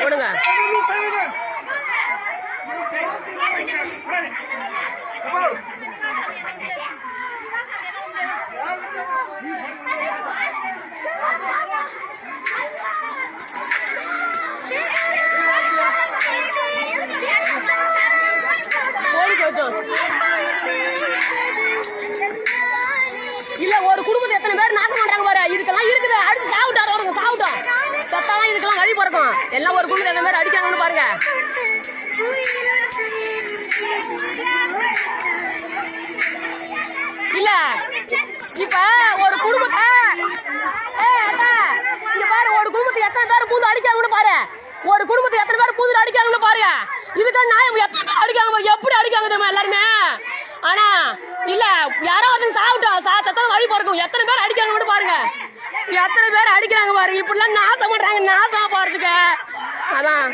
விடுங்க. இல்ல ஒரு குடும்பத்தை எத்தனை பேர் நாசம் பண்றாங்க பாரு. இதுக்கெல்லாம் இருக்குது. அடுத்து சாப்பிட்டோம் சாப்பிட்டோம் சத்தாதான் இதுக்கெல்லாம் வழி பிறக்கும். எல்லாம் ஒரு குடும்பத்தை எத்தனை பேர் அடிக்காங்கன்னு பாருங்க. இல்ல இப்ப ஒரு குடும்பத்தை இங்க பாரு, ஒரு குடும்பத்தை எத்தனை பேர் பூந்து அடிக்காங்கன்னு பாரு. ஒரு குடும்பத்தை எத்தனை பேர் பூந்து அடிக்காங்கன்னு பாருங்க. இதுக்கான நியாயம் எத்தனை பேர் அடிக்காங்க பாரு. எப்படி அடிக்காங்க தெரியுமா எல்லாருமே. ஆனா இல்ல யாரோ ஒருத்தங்க சாப்பிட்டோம் சத்தம் வழி பிறக்கும். எத்தனை பேர் அடிக்காங்கன்னு பாருங்க. எத்தனை பேர் அடிக்கிறாங்க பாருங்க. இப்படிலாம் நாசம் பண்றாங்க. நாசமா போறதுக்கு அதான்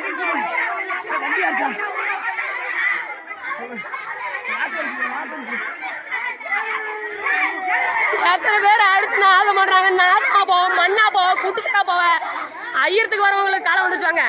எத்தனை பேர் அடிச்சு நாசம் பண்றாங்க. நாசமா போவோம், மண்ணா போவோம், குட்டிசா போவேன். ஐயத்துக்கு வரவங்களுக்கு காலம் வந்துட்டாங்க.